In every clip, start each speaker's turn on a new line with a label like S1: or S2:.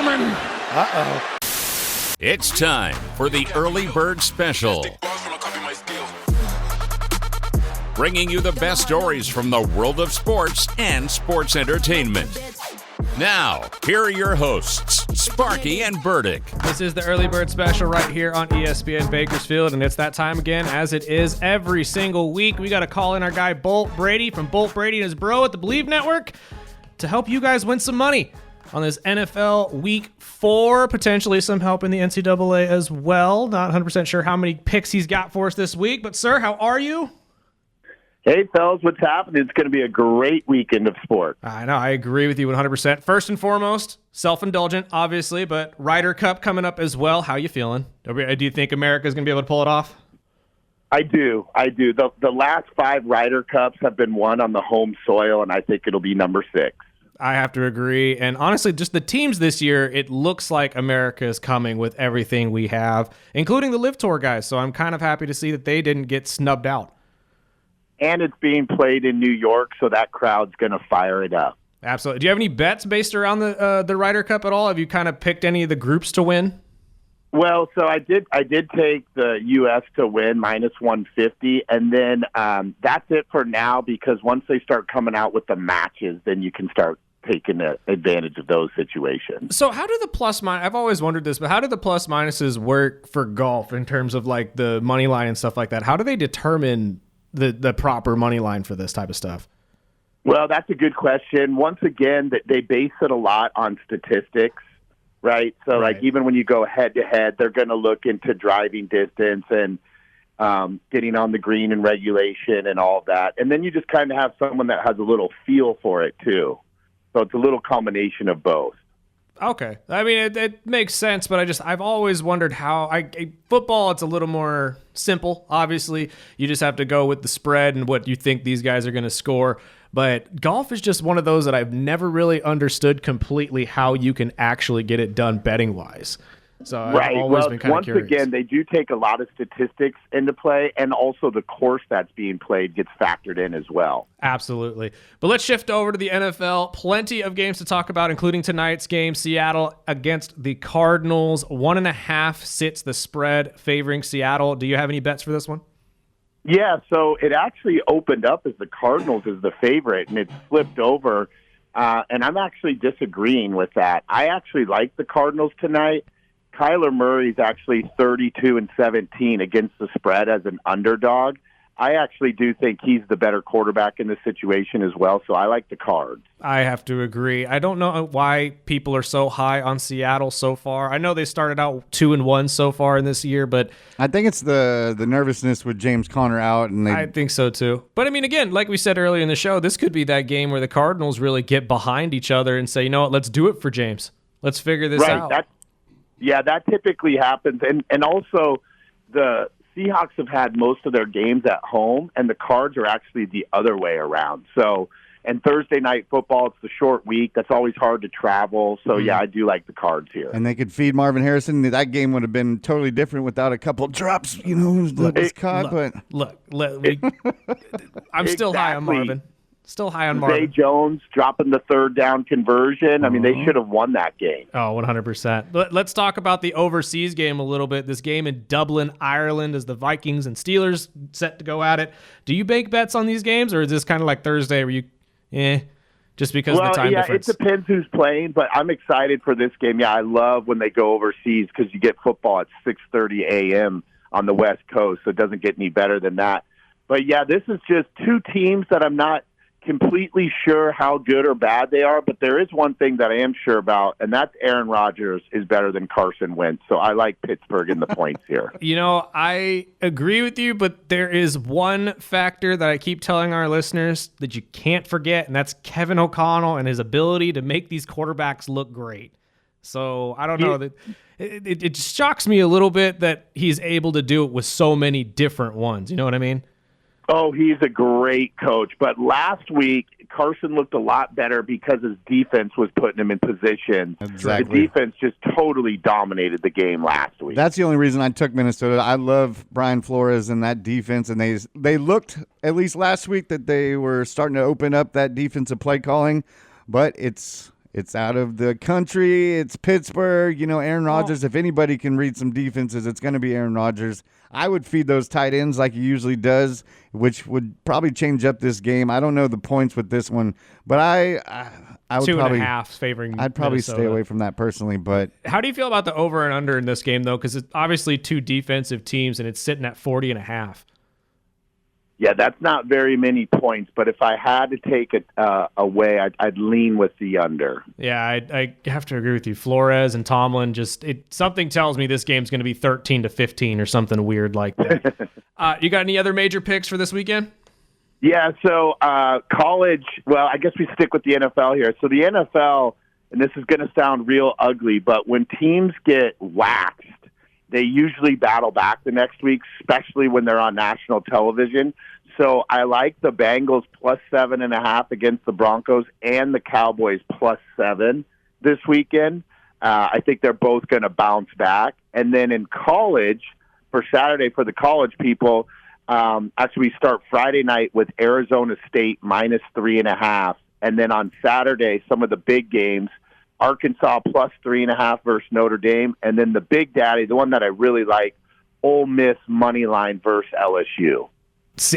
S1: gentlemen.
S2: Uh-oh.
S3: It's time for the Early Bird Special. Bringing you the best stories from the world of sports and sports entertainment. Now, here are your hosts, Sparky and Burdick.
S4: This is the Early Bird Special right here on ESPN Bakersfield, and it's that time again, as it is every single week. We got to call in our guy Bolt Brady from Bolt Brady His Bro at the BLEAV Network to help you guys win some money on this NFL Week 4, potentially some help in the NCAA as well. Not 100% sure how many picks he's got for us this week, but sir, how are you?
S2: Hey, fellas, what's happening? It's going to be a great weekend of sports.
S4: I know, I agree with you 100%. First and foremost, self-indulgent, obviously, but Ryder Cup coming up as well. How you feeling? Do you think America's going to be able to pull it off?
S2: I do. The last 5 Ryder Cups have been won on the home soil, and I think it'll be number 6.
S4: I have to agree. And honestly, just the teams this year, it looks like America is coming with everything we have, including the Live Tour guys. So I'm kind of happy to see that they didn't get snubbed out.
S2: And it's being played in New York, so that crowd's going to fire it up.
S4: Absolutely. Do you have any bets based around the Ryder Cup at all? Have you kind of picked any of the groups to win?
S2: Well, so I did take the U.S. to win -150, and then that's it for now, because once they start coming out with the matches, then you can start taking advantage of those situations.
S4: So how do the plus minus, I've always wondered this, but how do the plus minuses work for golf in terms of like the money line and stuff like that? How do they determine the proper money line for this type of stuff?
S2: Well, that's a good question. Once again, they base it a lot on statistics, right? So like even when you go head to head, they're going to look into driving distance and getting on the green and regulation and all of that. And then you just kind of have someone that has a little feel for it too. So it's a little combination of both.
S4: Okay. I mean, it makes sense, but I've always wondered how football, it's a little more simple. Obviously, you just have to go with the spread and what you think these guys are going to score. But golf is just one of those that I've never really understood completely how you can actually get it done betting wise. So I've always been kind of curious.
S2: Once again, they do take a lot of statistics into play, and also the course that's being played gets factored in as well.
S4: Absolutely. But let's shift over to the NFL. Plenty of games to talk about, including tonight's game. Seattle against the Cardinals. 1.5 sits the spread favoring Seattle. Do you have any bets for this one?
S2: Yeah, so it actually opened up as the Cardinals is the favorite, and it flipped over. And I'm actually disagreeing with that. I actually like the Cardinals tonight. Kyler Murray's actually 32-17 against the spread as an underdog. I actually do think he's the better quarterback in this situation as well, so I like the Cards.
S4: I have to agree. I don't know why people are so high on Seattle so far. I know they started out 2-1 so far in this year, but
S1: I think it's the nervousness with James Conner out. And
S4: I think so too. But I mean, again, like we said earlier in the show, this could be that game where the Cardinals really get behind each other and say, you know what, let's do it for James. Let's figure this out.
S2: That typically happens. And also the Seahawks have had most of their games at home, and the Cards are actually the other way around. So, and Thursday night football, it's the short week. That's always hard to travel. So, yeah, I do like the Cards here.
S1: And they could feed Marvin Harrison. That game would have been totally different without a couple drops, that was caught.
S4: I'm still high on Marvin. Still high on Marvin.
S2: Zay Jones dropping the third down conversion. I mean, they should have won that game.
S4: Oh, 100%. Let's talk about the overseas game a little bit. This game in Dublin, Ireland, as the Vikings and Steelers set to go at it. Do you make bets on these games, or is this kind of like Thursday where you, just because of the time difference?
S2: It depends who's playing, but I'm excited for this game. Yeah, I love when they go overseas because you get football at 6:30 a.m. on the West Coast, so it doesn't get any better than that. But, yeah, this is just two teams that I'm not completely sure how good or bad they are, but there is one thing that I am sure about, and that's Aaron Rodgers is better than Carson Wentz. So I like Pittsburgh in the points here.
S4: I agree with you, but there is one factor that I keep telling our listeners that you can't forget, and that's Kevin O'Connell and his ability to make these quarterbacks look great. So I don't know that it shocks me a little bit that he's able to do it with so many different ones. You know what I mean?
S2: Oh, he's a great coach. But last week, Carson looked a lot better because his defense was putting him in position.
S1: Exactly.
S2: The defense just totally dominated the game last week.
S1: That's the only reason I took Minnesota. I love Brian Flores and that defense, and they looked, at least last week, that they were starting to open up that defensive play calling. But it's It's out of the country. It's Pittsburgh. Aaron Rodgers, if anybody can read some defenses, it's going to be Aaron Rodgers. I would feed those tight ends like he usually does, which would probably change up this game. I don't know the points with this one, but I would
S4: 2.5 favoring
S1: I'd probably
S4: Minnesota.
S1: stay away from that personally. But
S4: How do you feel about the over and under in this game, though? Because it's obviously two defensive teams, and it's sitting at 40.5.
S2: Yeah, that's not very many points, but if I had to take it away, I'd lean with the under.
S4: Yeah, I have to agree with you. Flores and Tomlin, something tells me this game's going to be 13-15 or something weird like that. You got any other major picks for this weekend?
S2: Yeah, so college, well, I guess we stick with the NFL here. So the NFL, and this is going to sound real ugly, but when teams get waxed, they usually battle back the next week, especially when they're on national television. So I like the Bengals +7.5 against the Broncos and the Cowboys +7 this weekend. I think they're both going to bounce back. And then in college, for Saturday for the college people, actually we start Friday night with Arizona State -3.5. And then on Saturday, some of the big games, Arkansas +3.5 versus Notre Dame. And then the big daddy, the one that I really like, Ole Miss money line versus LSU.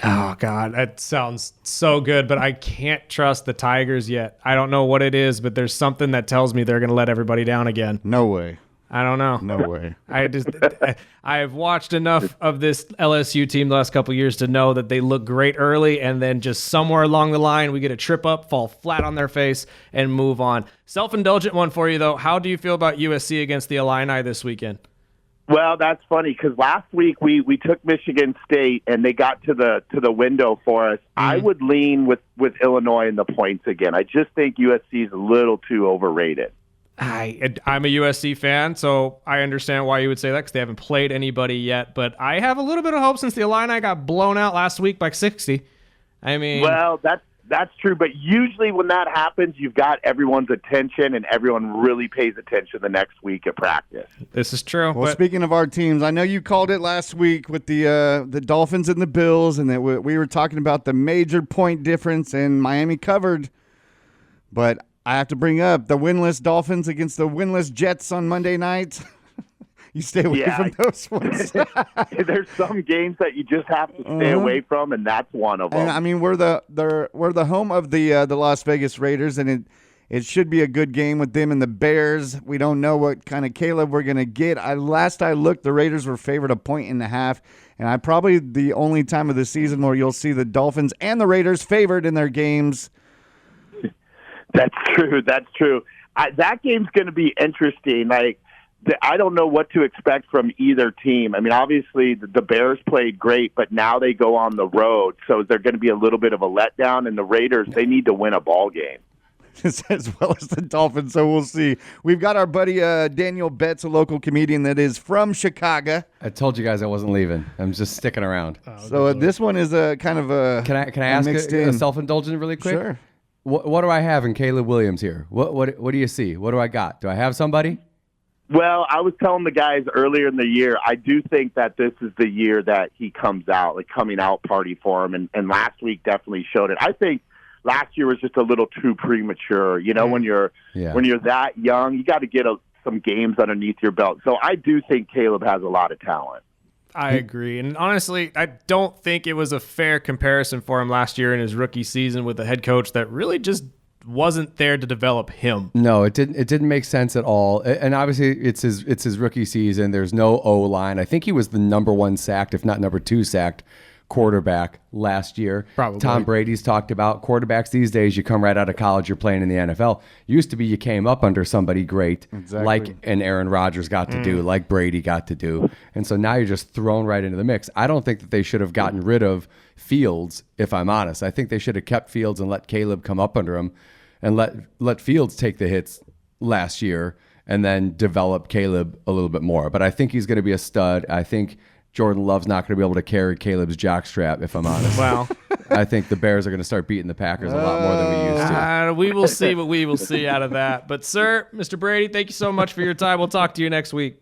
S4: Oh, God, that sounds so good, but I can't trust the Tigers yet. I don't know what it is, but there's something that tells me they're going to let everybody down again.
S1: no way.
S4: I don't know.
S1: No way.
S4: I've watched enough of this LSU team the last couple of years to know that they look great early, and then just somewhere along the line, we get a trip up, fall flat on their face, and move on. Self-indulgent one for you, though. How do you feel about USC against the Illini this weekend?
S2: Well, that's funny because last week we took Michigan State and they got to the window for us. I would lean with Illinois in the points again. I just think USC is a little too overrated.
S4: I'm a USC fan, so I understand why you would say that because they haven't played anybody yet. But I have a little bit of hope since the Illini got blown out last week by 60. I mean,
S2: well, that's true, but usually when that happens, you've got everyone's attention and everyone really pays attention the next week at practice.
S4: This is true.
S1: Well, speaking of our teams, I know you called it last week with the Dolphins and the Bills, and that we were talking about the major point difference, and Miami covered. But I have to bring up the winless Dolphins against the winless Jets on Monday night. You stay away from those ones.
S2: There's some games that you just have to stay away from, and that's one of them.
S1: And, I mean, we're the home of the Las Vegas Raiders, and it should be a good game with them and the Bears. We don't know what kind of Caleb we're going to get. Last I looked, the Raiders were favored 1.5, and probably the only time of the season where you'll see the Dolphins and the Raiders favored in their games.
S2: That's true. That's true. That game's going to be interesting. I don't know what to expect from either team. I mean, obviously the Bears played great, but now they go on the road, so is there going to be a little bit of a letdown? And the Raiders, they need to win a ball game.
S1: As well as the Dolphins, so we'll see. We've got our buddy Daniel Betts, a local comedian that is from Chicago.
S5: I told you guys I wasn't leaving. I'm just sticking around.
S1: So this one is a kind of a
S5: Can I ask a self-indulgent really quick?
S1: Sure.
S5: What do I have in Caleb Williams here? What do you see? What do I got? Do I have somebody?
S2: Well, I was telling the guys earlier in the year, I do think that this is the year that he comes out, like coming out party for him, and last week definitely showed it. I think last year was just a little too premature. You know, when you're that young, you got to get some games underneath your belt. So I do think Caleb has a lot of talent.
S4: I agree. And honestly, I don't think it was a fair comparison for him last year in his rookie season with a head coach that really just wasn't there to develop him.
S5: No, it didn't make sense at all. And obviously it's his rookie season. There's no O-line. I think he was the number 1 sacked, if not number 2 sacked quarterback last year.
S4: Probably.
S5: Tom Brady's talked about quarterbacks these days. You come right out of college, you're playing in the NFL. Used to be you came up under somebody great, like an Aaron Rodgers got to do, like Brady got to do. And so now you're just thrown right into the mix. I don't think that they should have gotten rid of Fields, if I'm honest. I think they should have kept Fields and let Caleb come up under him and let Fields take the hits last year and then develop Caleb a little bit more. But I think he's going to be a stud. I think Jordan Love's not going to be able to carry Caleb's jockstrap, if I'm honest.
S4: Well,
S5: I think the Bears are going to start beating the Packers a lot more than we used to.
S4: We will see what we will see out of that. But, sir, Mr. Brady, thank you so much for your time. We'll talk to you next week.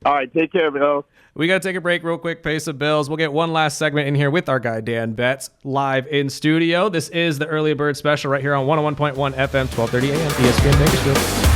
S2: All right, take care, Bill.
S4: We got to take a break real quick, pay some bills. We'll get one last segment in here with our guy, Dan Betts, live in studio. This is the Early Bird Special right here on 101.1 FM, 1230 AM, ESPN Bakersfield.